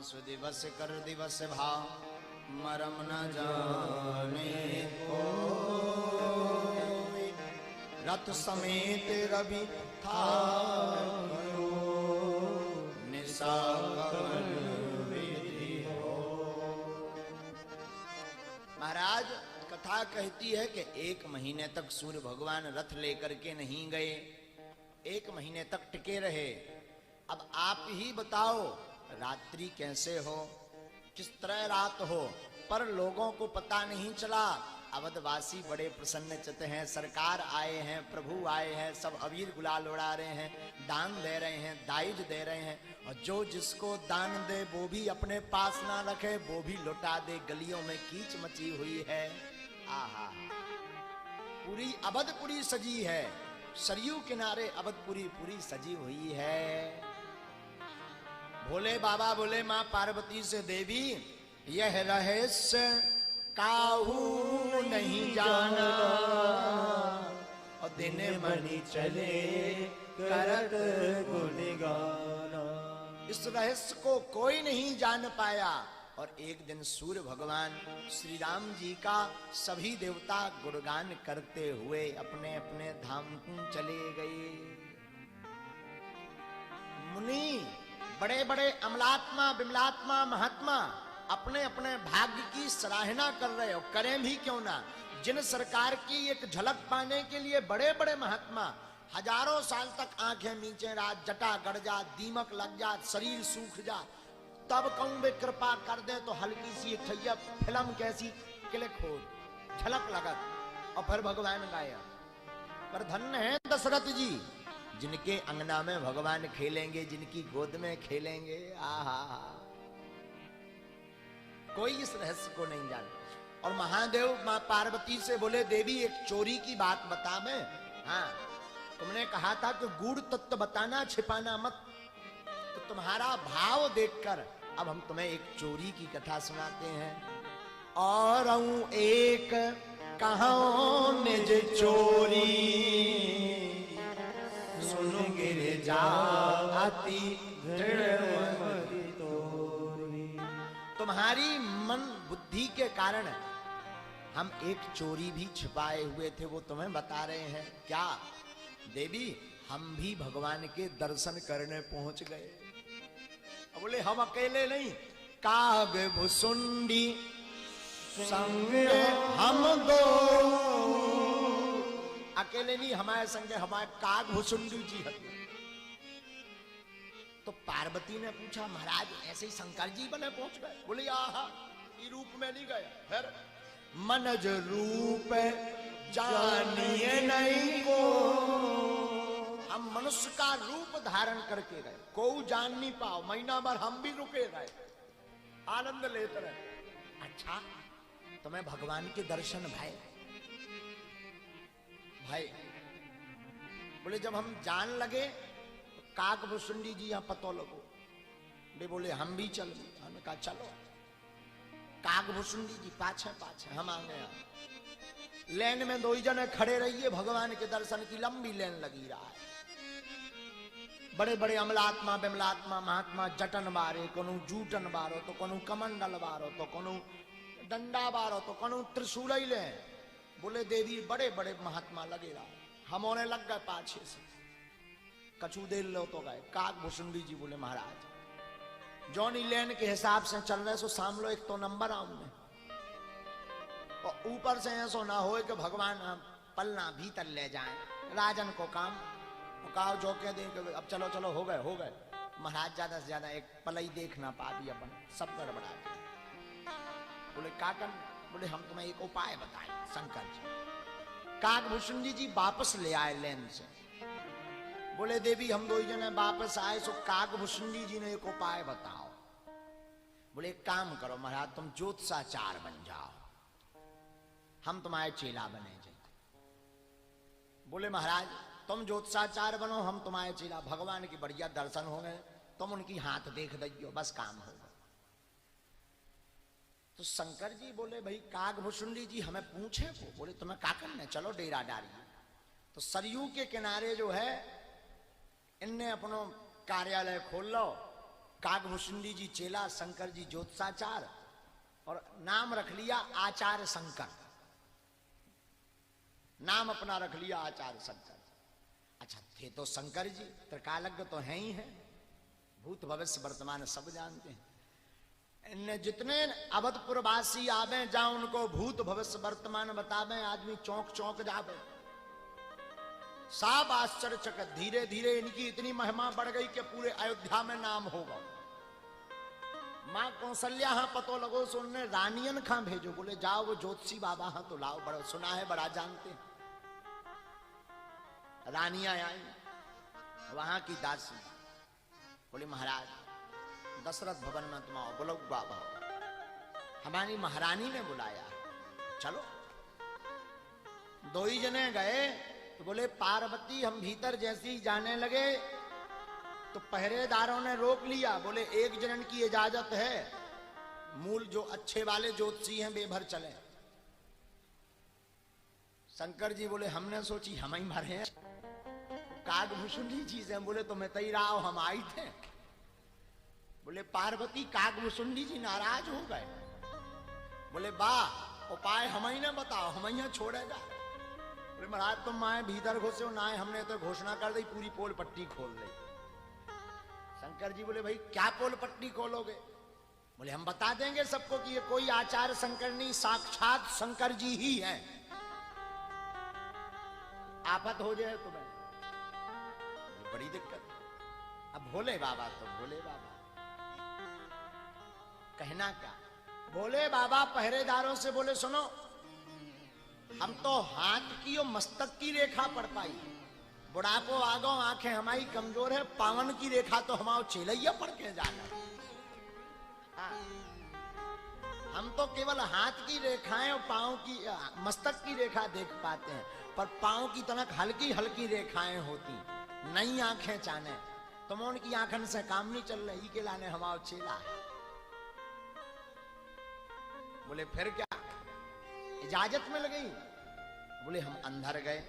मास दिवस कर दिवस भाव मरम न जाने को। रथ समेत रवि था निशा कवन विधि हो। महाराज कथा कहती है कि 1 महीने तक सूर्य भगवान रथ लेकर के नहीं गए, 1 महीने तक टिके रहे। अब आप ही बताओ रात्रि कैसे हो, किस तरह रात हो, पर लोगों को पता नहीं चला। अवधवासी बड़े प्रसन्न चित्त हैं, सरकार आए हैं, प्रभु आए हैं, सब अबीर गुलाल उड़ा रहे हैं, दान दे रहे हैं, दाइज दे रहे हैं। और जो जिसको दान दे वो भी अपने पास ना रखे, वो भी लुटा दे। गलियों में कीच मची हुई है। आहा, पूरी अवधपुरी सजी है, सरयू किनारे अवधपुरी पूरी सजी हुई है। भोले बाबा बोले मां पार्वती से देवी यह रहस्य काहू नहीं जाना, और दिन मनी चले करत गुण गाना। इस रहस्य को कोई नहीं जान पाया। और एक दिन सूर्य भगवान श्री राम जी का सभी देवता गुणगान करते हुए अपने अपने धाम चले गए। मुनि बड़े बड़े अमलात्मा विमलात्मा महात्मा अपने अपने भाग्य की सराहना कर रहे हो, करें भी क्यों ना। जिन सरकार की एक झलक पाने के लिए बड़े बड़े महात्मा हजारों साल तक आंखें नीचे रात, जटा गड़ जा, दीमक लग जा, शरीर सूख जा, तब कहूं वे कृपा कर दे तो हल्की सी एक फिल्म कैसी क्लिक हो, झलक लगत और फिर भगवान गाया। पर धन्य है दशरथ जी जिनके अंगना में भगवान खेलेंगे, जिनकी गोद में खेलेंगे। आहा, कोई इस रहस्य को नहीं जाने। और महादेव मां पार्वती से बोले देवी एक चोरी की बात बता। मैं हाँ, तुमने कहा था कि गूढ़ तत्व बताना, छिपाना मत, तो तुम्हारा भाव देखकर अब हम तुम्हें एक चोरी की कथा सुनाते हैं। और एक कहां निज चोरी सुन गिर जाती तुम्हारी मन बुद्धि के कारण हम एक चोरी भी छिपाए हुए थे, वो तुम्हें बता रहे हैं। क्या देवी, हम भी भगवान के दर्शन करने पहुंच गए। अब बोले हम अकेले नहीं, काग भुसुंडी संग हम दो। अकेले नहीं, हमारे संग हमारे काग भुसुंडी जी है। तो पार्वती ने पूछा महाराज ऐसे ही शंकर जी बने पहुंच गए? बोले आहा, ये रूप में नहीं गए, फिर मनज रूप जानिए नहीं को। हम मनुष्य का रूप धारण करके गए, कोई जान नहीं पाओ। महीना भर हम भी रुके रहे, आनंद लेते रहे। अच्छा, तुम्हें भगवान के दर्शन भाई भाई बोले जब हम जान लगे तो काक भुसुंडी जी यहां पतो लगो। वे बोले हम भी चल। हमने कहा चलो। काक भुसुंडी जी पाछे पाछे, हम आ गए। लेन में 2 जने खड़े रहिए, भगवान के दर्शन की लंबी लेन लगी रहा है। बड़े बड़े अमलात्मा विमलात्मा महात्मा जटन बारे, कोनो जूटन बारो तो कोनो कमंडल बारो तो कोनो डंडा बारो तो कोनो त्रिशूल ही ले। बोले देवी बड़े बड़े महात्मा लगे रहा। हम होने लग गए पाछे से, कछु देर लो तो गए। काक भुसुंडी जी बोले महाराज जॉनी लेन के हिसाब से चल रहे सो साम लो, एक तो नंबर आमने, और ऊपर से ऐसो ना हो कि भगवान पलना भीतर ले जाए। राजन को काम कहा जो कह दे अब चलो चलो हो गए हो गए। महाराज ज्यादा से ज्यादा एक पलई देख ना पा दी, अपन सब गड़बड़ा दिया। बोले काकन, बोले हम तुम्हें एक उपाय बताए शंकर जी। काक भुसुंडी जी वापस ले आए लेन से। बोले देवी हम 2 जने वापस आए, सो काक भुसुंडी जी ने एक उपाय बताओ। बोले एक काम करो महाराज, तुम ज्योतिषाचार बन जाओ, हम तुम्हारे चेला बने जाए। बोले महाराज तुम ज्योतिषाचार बनो, हम तुम्हारे चेला। भगवान की बढ़िया दर्शन हो गए, तुम उनकी हाथ देख दियो, बस काम होगा। तो शंकर जी बोले भाई काग भुसुंडी जी हमें पूछे वो। बोले तुम्हें का करना, चलो डेरा डालिए। तो सरयू के किनारे जो है इनने अपनो कार्यालय खोल लो, काकभूषुंडी जी चेला, शंकर जी ज्योतिषाचार, और नाम रख लिया आचार्य शंकर। नाम अपना रख लिया आचार्य शंकर। अच्छा, थे तो शंकर जी, त्रिकालज्ञ तो हैं ही हैं, भूत भविष्य वर्तमान सब जानते हैं। इनने जितने अवधपुरवासी आवे जहां उनको भूत भविष्य वर्तमान बतावे, आदमी चौंक चौंक जावे, सब आश्चर्यचकित। धीरे धीरे इनकी इतनी महिमा बढ़ गई कि पूरे अयोध्या में नाम होगा। मां कौशल्या हाँ पतो लगो, सुनने रानियन खां भेजो, बोले जाओ वो ज्योतिषी बाबा हाँ तो लाओ, बड़ा सुना है, बड़ा जानते हैं। रानियां आई, वहां की दासी बोले महाराज दशरथ भवन में तुम आओ। बोलो बाबा हमारी महारानी ने बुलाया, चलो। दो ही जने गए तो बोले पार्वती हम भीतर जैसे ही जाने लगे तो पहरेदारों ने रोक लिया, बोले एक जनन की इजाजत है, मूल जो अच्छे वाले ज्योतिषी हैं बेभर चले। शंकर जी बोले हमने सोची हम ही मरे हैं, काकभूषुंडी जी से बोले तो मैं तई रहा हूं, हम आई थे। बोले पार्वती काकभूषुंडी जी नाराज हो गए, बोले वाह उपाय हम ही ने बताओ, हम ही छोड़ेगा। बोले महाराज तुम माए भीतर घुसे हो ना, हमने तो घोषणा कर दी, पूरी पोल पट्टी खोल दी। शंकर जी बोले भाई क्या पोल पट्टी खोलोगे? बोले हम बता देंगे सबको कि ये कोई आचार्य शंकर नहीं, साक्षात शंकर जी ही हैं। आफत हो जाए तुम्हें, बड़ी दिक्कत। अब भोले बाबा तो भोले बाबा, कहना क्या। भोले बाबा पहरेदारों से बोले सुनो, हम तो हाथ की और मस्तक की रेखा पढ़ पाई, बुढ़ापो आगो आंखें हमारी कमजोर है, पावन की रेखा तो हमारे चेलैया पढ़ के जाना। हाँ। हम तो केवल हाथ की रेखाएं और पांव की मस्तक की रेखा देख पाते हैं, पर पांव की तनक हल्की हल्की रेखाएं होती, नई आंखें चाने, तुम उनकी आंखन से काम नहीं चल रही के लाने हमारा चेला है। बोले फिर क्या इजाजत मिल गई? बोले हम अंदर गए,